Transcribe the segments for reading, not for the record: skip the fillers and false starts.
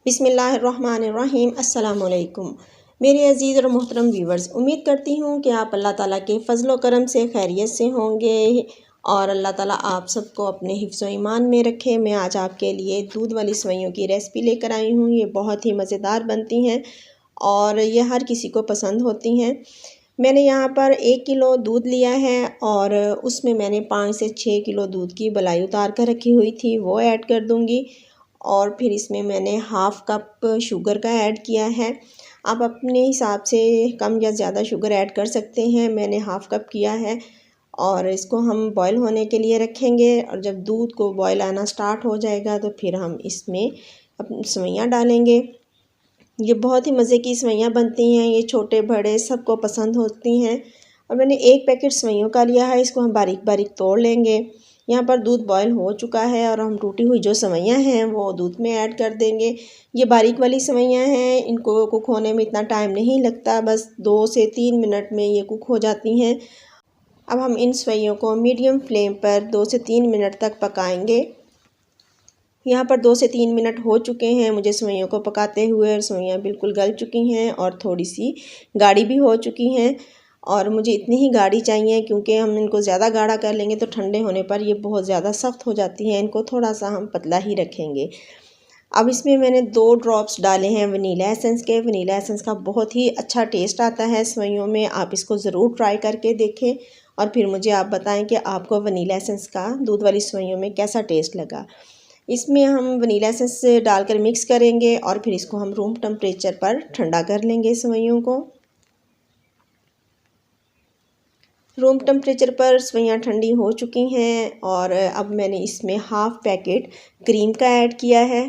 बिस्मिल्लाहिर्रहमानिर्रहीम। अस्सलाम वालेकुम मेरे अज़ीज़ और मोहतरम व्यूवर्स, उम्मीद करती हूँ कि आप अल्लाह ताला के फ़ज़ल व करम से खैरियत से होंगे और अल्लाह ताला आप सबको अपने हिफ्ज़ व ईमान में रखे। मैं आज आपके लिए दूध वाली सेवइयों की रेसिपी लेकर आई हूँ। ये बहुत ही मज़ेदार बनती हैं और ये हर किसी को पसंद होती हैं। मैंने यहाँ पर 1 किलो दूध लिया है और उसमें मैंने 5 से 6 किलो दूध की बलाई उतार कर रखी हुई थी, वो ऐड कर दूँगी। और फिर इसमें मैंने हाफ़ कप शुगर का ऐड किया है। आप अपने हिसाब से कम या ज़्यादा शुगर ऐड कर सकते हैं। मैंने हाफ़ कप किया है और इसको हम बॉईल होने के लिए रखेंगे और जब दूध को बॉईल आना स्टार्ट हो जाएगा तो फिर हम इसमें अपनी सेवइयाँ डालेंगे। ये बहुत ही मज़े की सेवइयाँ बनती हैं, ये छोटे बड़े सबको पसंद होती हैं। और मैंने 1 पैकेट सेवइयों का लिया है, इसको हम बारीक बारीक तोड़ लेंगे। यहाँ पर दूध बॉयल हो चुका है और हम टूटी हुई जो सेवइयाँ हैं वो दूध में ऐड कर देंगे। ये बारीक वाली सेवइयाँ हैं, इनको कुक होने में इतना टाइम नहीं लगता, बस 2 से 3 मिनट में ये कुक हो जाती हैं। अब हम इन सेवइयों को मीडियम फ्लेम पर 2 से 3 मिनट तक पकाएंगे। यहाँ पर 2 से 3 मिनट हो चुके हैं मुझे सेवइयों को पकाते हुए और सेवइयाँ बिल्कुल गल चुकी हैं और थोड़ी सी गाढ़ी भी हो चुकी हैं। और मुझे इतनी ही गाढ़ी चाहिए क्योंकि हम इनको ज़्यादा गाढ़ा कर लेंगे तो ठंडे होने पर ये बहुत ज़्यादा सख्त हो जाती हैं। इनको थोड़ा सा हम पतला ही रखेंगे। अब इसमें मैंने 2 ड्रॉप्स डाले हैं वनीला एसेंस के। वनीला एसेंस का बहुत ही अच्छा टेस्ट आता है सेवइयों में, आप इसको ज़रूर ट्राई करके देखें और फिर मुझे आप बताएं कि आपको वनीला एसेंस का दूध वाली सेवइयों में कैसा टेस्ट लगा। इसमें हम वनीला एसेंस डालकर मिक्स करेंगे और फिर इसको हम रूम टेम्परेचर पर ठंडा कर लेंगे सेवइयों को। रूम टेम्परेचर पर सेवइयाँ ठंडी हो चुकी हैं और अब मैंने इसमें हाफ़ पैकेट क्रीम का ऐड किया है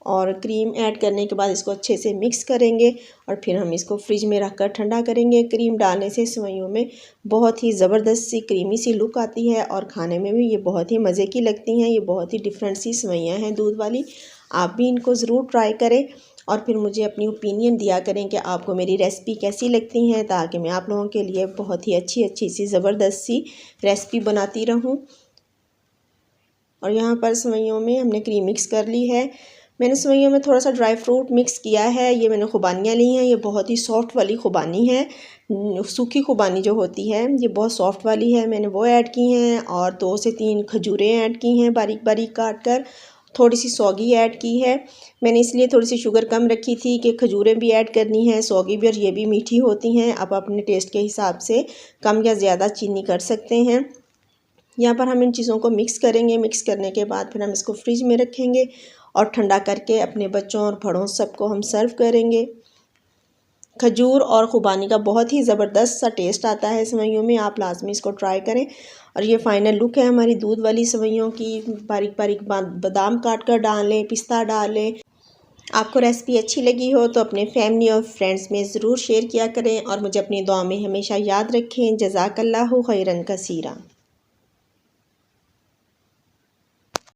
और क्रीम ऐड करने के बाद इसको अच्छे से मिक्स करेंगे और फिर हम इसको फ्रिज में रख कर ठंडा करेंगे। क्रीम डालने से सेवइयों में बहुत ही ज़बरदस्त सी क्रीमी सी लुक आती है और खाने में भी ये बहुत ही मज़े की लगती हैं। ये बहुत ही डिफरेंट सी सेवइयाँ हैं दूध वाली। आप भी इनको ज़रूर ट्राई करें और फिर मुझे अपनी ओपिनियन दिया करें कि आपको मेरी रेसिपी कैसी लगती हैं, ताकि मैं आप लोगों के लिए बहुत ही अच्छी सी ज़बरदस्त सी रेसिपी बनाती रहूं। और यहाँ पर सेवइयों में हमने क्रीम मिक्स कर ली है। मैंने सेवइयों में थोड़ा सा ड्राई फ्रूट मिक्स किया है। ये मैंने खुबानियाँ ली हैं, ये बहुत ही सॉफ्ट वाली खुबानी है। सूखी खुबानी जो होती है ये बहुत सॉफ्ट वाली है, मैंने वो ऐड की हैं और 2 से 3 खजूरें ऐड की हैं बारीक बारीक काट कर। थोड़ी सी सौगी ऐड की है, मैंने इसलिए थोड़ी सी शुगर कम रखी थी कि खजूरें भी ऐड करनी है, सौगी भी, और ये भी मीठी होती हैं। आप अपने टेस्ट के हिसाब से कम या ज़्यादा चीनी कर सकते हैं। यहाँ पर हम इन चीज़ों को मिक्स करेंगे। मिक्स करने के बाद फिर हम इसको फ्रिज में रखेंगे और ठंडा करके अपने बच्चों और बड़ों सबको हम सर्व करेंगे। खजूर और खुबानी का बहुत ही ज़बरदस्त सा टेस्ट आता है सेवइयों में, आप लाजमी इसको ट्राई करें। और ये फाइनल लुक है हमारी दूध वाली सेवइयों की। बारीक बारीक बादाम काट कर डालें, पिस्ता डालें। आपको रेसिपी अच्छी लगी हो तो अपने फैमिली और फ्रेंड्स में ज़रूर शेयर किया करें और मुझे अपनी दुआ में हमेशा याद रखें। जज़ाकल्लाहु खैरन कसीरा।